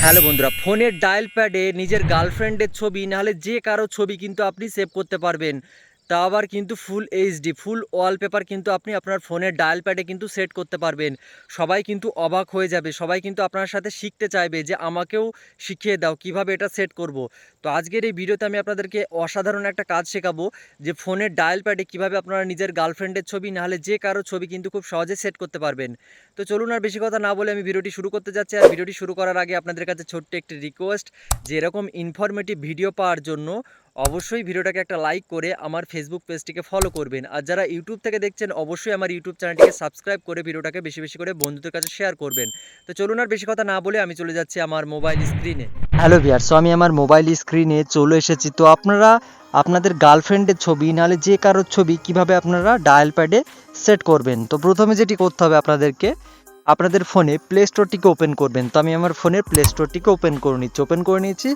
Hello বন্ধুরা, ফোনের dial প্যাডে নিজের গার্লফ্রেন্ডের ছবি নাহলে যে কারো ছবি কিন্তু আপনি সেভ করতে পারবেন। তা আবার কিন্তু ফুল এইচডি ফুল ওয়ালপেপার কিন্তু আপনি আপনার ফোনের ডায়াল প্যাডে কিন্তু সেট করতে পারবেন। সবাই কিন্তু অবাক হয়ে যাবে, সবাই কিন্তু আপনার সাথে শিখতে চাইবে যে আমাকেও শিখিয়ে দাও কিভাবে এটা সেট করব। তো আজকের এই ভিডিওতে আমি আপনাদেরকে অসাধারণ একটা কাজ শেখাবো যে ফোনের ডায়াল প্যাডে কীভাবে আপনারা নিজের গার্লফ্রেন্ডের ছবি নাহলে যে কারো ছবি কিন্তু খুব সহজে সেট করতে পারবেন। তো চলুন আর বেশি কথা না বলে আমি ভিডিওটি শুরু করতে যাচ্ছি। আর ভিডিওটি শুরু করার আগে আপনাদের কাছে ছোট্ট একটি রিকোয়েস্ট যে এরকম ইনফরমেটিভ ভিডিও পাওয়ার জন্য অবশ্যই ভিডিওটাকে একটা লাইক করে আমার ফেসবুক পেজটিকে ফলো করবেন। আর যারা ইউটিউব থেকে দেখছেন অবশ্যই আমার ইউটিউব চ্যানেলটিকে সাবস্ক্রাইব করে ভিডিওটাকে বেশি বেশি করে বন্ধুদের কাছে শেয়ার করবেন। তো চলুন আর বেশি কথা না বলে আমি চলে যাচ্ছি আমার মোবাইল স্ক্রিনে। হ্যালো ভিউয়ার, সো আমি আমার মোবাইল স্ক্রিনে চলে এসেছি। তো আপনারা আপনাদের গার্লফ্রেন্ডের ছবি নাহলে যে কারোর ছবি কিভাবে আপনারা ডায়াল প্যাডে সেট করবেন। তো প্রথমে যেটি করতে হবে আপনাদেরকে, আপনাদের ফোনে প্লে স্টোরটিকে ওপেন করবেন। তো আমি আমার ফোনের প্লে স্টোরটিকে ওপেন করে নিয়েছি।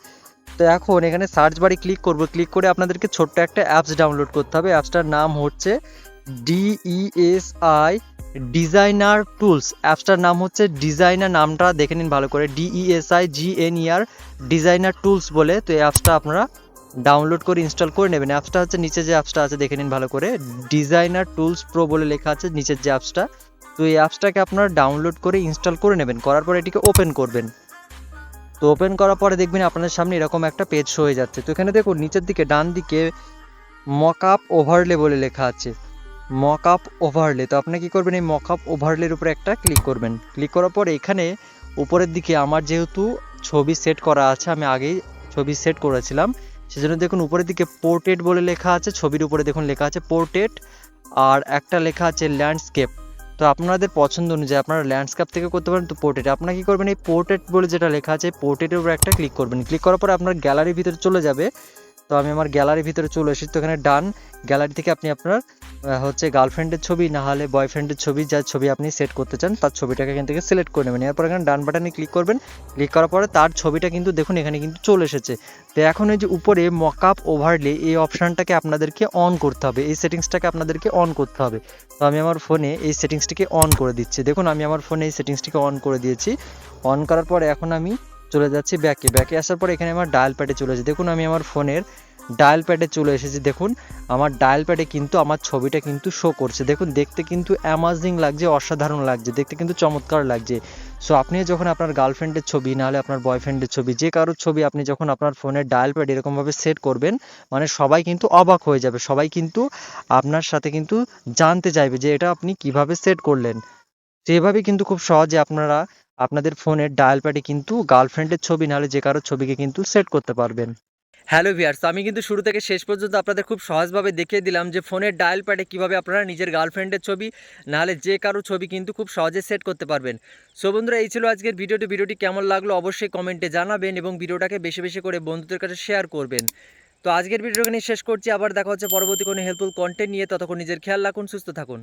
তো এখন এখানে সার্চ বারে ক্লিক করব, ক্লিক করে আপনাদেরকে ছোট্ট একটা অ্যাপস ডাউনলোড করতে হবে। অ্যাপসটার নাম হচ্ছে ডিইএসআই ডিজাইনার টুলস। অ্যাপসটার নাম হচ্ছে ডিজাইনার, নামটা দেখে নিন ভালো করে, ডিইএসআই জিএনইআর ডিজাইনার টুলস বলে। তো এই অ্যাপসটা আপনারা ডাউনলোড করে ইনস্টল করে নেবেন। অ্যাপসটা হচ্ছে নিচে যে অ্যাপসটা আছে দেখে নিন ভালো করে, ডিজাইনার টুলস প্রো বলে লেখা আছে নিচের যে অ্যাপসটা। তো এই অ্যাপসটাকে আপনারা ডাউনলোড করে ইনস্টল করে নেবেন, করার পর এটিকে ওপেন করবেন। তো ওপেন করার পরে দেখবেন আপনাদের সামনে এরকম একটা পেজ শো হয়ে যাচ্ছে। তো এখানে দেখুন নিচের দিকে ডান দিকে মকআপ ওভারলে বলে লেখা আছে, মকআপ ওভারলে। তো আপনি কি করবেন, এই মকআপ ওভারলের উপরে একটা ক্লিক করবেন। ক্লিক করার পর এখানে উপরের দিকে আমার যেহেতু ছবি সেট করা আছে, আমি আগেই ছবি সেট করেছিলাম, সেজন্য দেখুন উপরের দিকে পোর্ট্রেট বলে লেখা আছে, ছবির উপরে দেখুন লেখা আছে পোর্ট্রেট, আর একটা লেখা আছে ল্যান্ডস্কেপ। তো আপনাদের পছন্দ অনুযায়ী আপনারা ল্যান্ডস্কেপ থেকে করতে পারেন। তো পোর্ট্রেট আপনারা কী করবেন, এই পোর্ট্রেট বলে যেটা লেখা আছে পোর্ট্রেটের উপর একটা ক্লিক করবেন। ক্লিক করার পরে আপনার গ্যালারির ভিতরে চলে যাবে। তো আমি আমার গ্যালারির ভিতরে চলে এসেছি। তো এখানে ডান, গ্যালারি থেকে আপনি আপনার হচ্ছে গার্লফ্রেন্ডের ছবি না হলে বয়ফ্রেন্ডের ছবি, যার ছবি আপনি সেট করতে চান তার ছবিটাকে এখান থেকে সিলেক্ট করে নেবেন। এরপর এখানে ডান বাটনে ক্লিক করবেন। ক্লিক করার পরে তার ছবিটা কিন্তু দেখুন এখানে কিন্তু চলে এসেছে। তো এখন এই যে উপরে মকআপ ওভারলে এই অপশানটাকে আপনাদেরকে অন করতে হবে, এই সেটিংসটাকে আপনাদেরকে অন করতে হবে। তো আমি আমার ফোনে এই সেটিংসটিকে অন করে দিচ্ছি। দেখুন আমি আমার ফোনে এই সেটিংসটিকে অন করে দিয়েছি। অন করার পরে এখন আমি চলে যাচ্ছি ব্যাকে আসার পরে এখানে আমার ডায়াল প্যাডে চলে এসেছি। দেখুন আমি আমার ফোনের ডায়াল প্যাডে চলে এসেছি। দেখুন আমার ডায়াল প্যাডে কিন্তু আমার ছবিটা কিন্তু শো করছে। দেখুন দেখতে কিন্তু অ্যামাজিং লাগছে, অসাধারণ লাগছে, দেখতে কিন্তু চমৎকার লাগছে। সো আপনি যখন আপনার গার্লফ্রেন্ডের ছবি নাহলে আপনার বয়ফ্রেন্ডের ছবি, যে কারোর ছবি আপনি যখন আপনার ফোনের ডায়াল প্যাড এরকমভাবে সেট করবেন, মানে সবাই কিন্তু অবাক হয়ে যাবে, সবাই কিন্তু আপনার সাথে কিন্তু জানতে চাইবে যে এটা আপনি কিভাবে সেট করলেন। তো এভাবে কিন্তু খুব সহজে আপনারা আপনাদের ফোনের ডায়াল প্যাডে কিন্তু গার্লফ্রেন্ডের ছবি নাহলে যে কারোর ছবিকে কিন্তু সেট করতে পারবেন। হ্যালো ভিউয়ার্স, আমি কিন্তু শুরু থেকে শেষ পর্যন্ত আপনাদের খুব সহজভাবে দেখিয়ে দিলাম যে ফোনের ডায়াল প্যাডে কীভাবে আপনারা নিজের গার্লফ্রেন্ডের ছবি নাহলে যে কারো ছবি কিন্তু খুব সহজে সেট করতে পারবেন। সো বন্ধুরা, এই ছিল আজকের ভিডিওটি কেমন লাগলো অবশ্যই কমেন্টে জানাবেন এবং ভিডিওটাকে বেশি বেশি করে বন্ধুদের কাছে শেয়ার করবেন। তো আজকের ভিডিওটা নিয়ে শেষ করছি, আবার দেখা হচ্ছে পরবর্তী কোনো হেল্পফুল কন্টেন্ট নিয়ে। ততক্ষণ নিজের খেয়াল রাখুন, সুস্থ থাকুন।